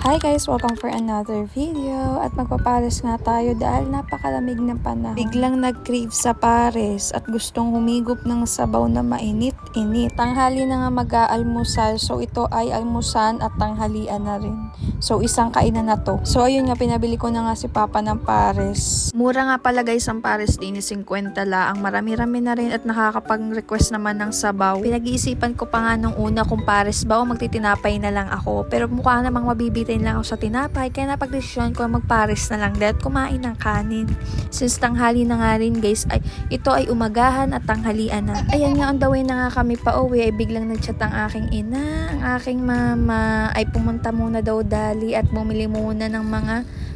Hi guys! Welcome for another video at magpapares nga tayo dahil napakalamig ng panahon. Biglang nag-crave sa pares at gustong humigop ng sabaw na mainit-init. Tanghali na nga mag-aalmusal, so ito ay almusan at tanghalian na rin. So isang kainan na to. So ayun nga, pinabili ko na nga si Papa ng pares. Mura nga pala guys ang pares din, 50 la. Ang marami-rami na rin at nakakapag-request naman ng sabaw. Pinag-iisipan ko pa nga nung una kung pares ba o magtitinapay na lang ako. Pero mukha namang mabibitin lang ako sa tinapay, kaya napagdesisyon ko magpares na lang dahil kumain ng kanin. Since tanghali na nga rin guys, ay ito ay umagahan at tanghalian na. Ayan nga, on the way na nga kami pa uwi ay biglang nagchat ang aking ina, ang aking mama ay pumunta muna daw dali at bumili muna ng mga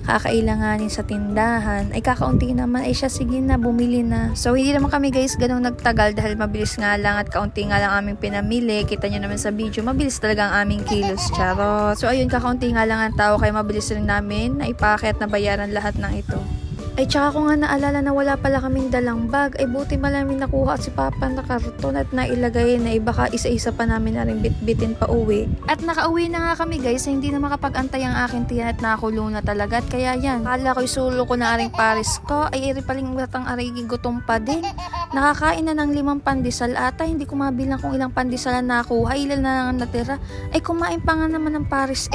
kakailanganin sa tindahan. Ay kakaunti naman, ay siya sige na, bumili na. So hindi naman kami guys ganong nagtagal dahil mabilis nga lang at kaunti nga lang aming pinamili. Kita nyo naman sa video, mabilis talaga ang aming kilos, charot. So ayun, kakaunti nga lang ang tao kaya mabilis rin namin na ipakit na bayaran lahat ng ito. Ay tsaka ko nga naalala na wala pala kaming dalang bag. Ay buti malaming nakuha si Papa na karton at nailagay na baka isa-isa pa namin na rin bitbitin pa uwi. At nakauwi na nga kami guys, hindi na makapag-antay ang aking tiyan at nakakulo na talaga. At kaya yan, kala ko isulo ko na aring pares ko. Ay iri paling batang arigi gutom pa din. Nakakain na ng 5 pandesal ata. Hindi ko mabilang kung ilang pandesal na nakuha. Ilan na lang natira. Ay kumain pa nga naman ng pares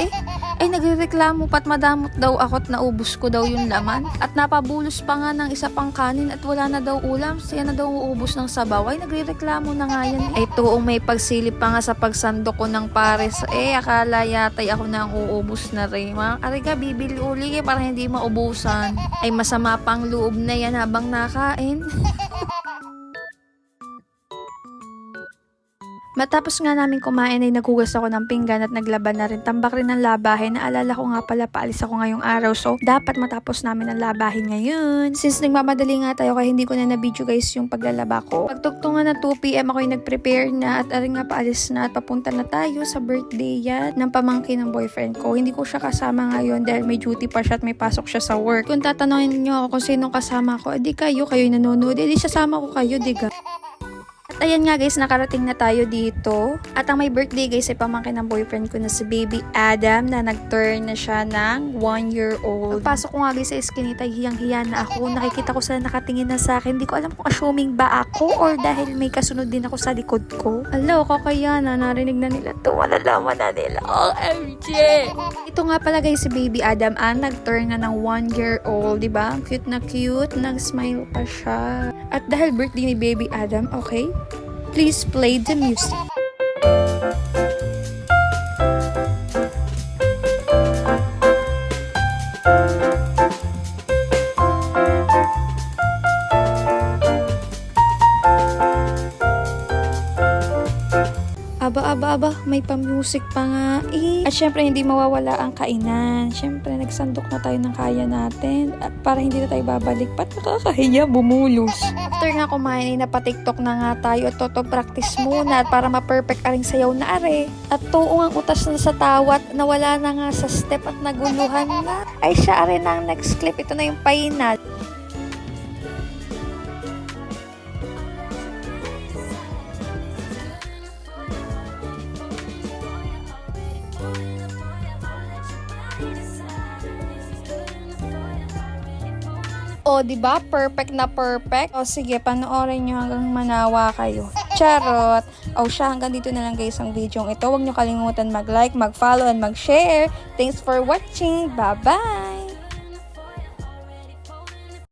Ay nagrereklamo pa't madamot daw ako at naubos ko daw yung laman. At napabulos pa nga ng isa pang kanin at wala na daw ulam. Siya na daw uubos ng sabaw. Ay nagrereklamo na nga yan. Ay tuong may pagsilip pa nga sa pagsandok ko ng pares. Akala yatay ako na ang uubos na rin. Ariga bibili uli para hindi maubusan. Ay masama pang loob na yan habang nakain. Matapos nga namin kumain ay naghugas ako ng pinggan at naglaban na rin. Tambak rin ng labahin. Naalala ko nga pala paalis ako ngayong araw. So, dapat matapos namin ang labahin ngayon. Since nagmamadali nga tayo kaya hindi ko na na-video guys yung paglalaba ko. Pagtugtungan na 2 PM ako yung nag-prepare na at aring nga paalis na at papunta na tayo sa birthday yan ng pamangkin ng boyfriend ko. Hindi ko siya kasama ngayon dahil may duty pa siya at may pasok siya sa work. Kung tatanungin niyo ako kung sinong kasama ko, edi kayo yung nanonood. Edi sasama ko kayo, diga. At ayan nga guys, nakarating na tayo dito. At ang may birthday guys ay pamangkin ng boyfriend ko na si Baby Adam na nag-turn na siya ng 1-year-old. Pagpasok ko nga guys sa eskinita, hiyang-hiya na ako. Nakikita ko sila nakatingin na sa akin. Hindi ko alam kung assuming ba ako or dahil may kasunod din ako sa likod ko. Hello, kakaya na, narinig na nila ito. Malalaman na nila. OMG! Ito nga pala guys si Baby Adam nag-turn na ng 1-year-old. Diba? Cute na cute. Nag-smile pa siya. At dahil birthday ni Baby Adam, okay? Please play the music. Aba, may pa-music pa nga At syempre hindi mawawala ang kainan. Syempre nagsandok na tayo ng kaya natin at para hindi na tayo babalik. Pat nakakahiya, bumulos. After nga kumain ay napatiktok na nga tayo at practice muna at para ma-perfect aring sayaw na are. At tuong ang utas na sa tawat, nawala na nga sa step at naguluhan na. Ay siya are na ang next clip. Ito na yung final. O, diba? Perfect na perfect. O, sige, panoorin nyo hanggang manawa kayo. Charot! O, siya, hanggang dito na lang guys ang video ito. Huwag nyo kalimutan mag-like, mag-follow, and mag-share. Thanks for watching. Bye-bye!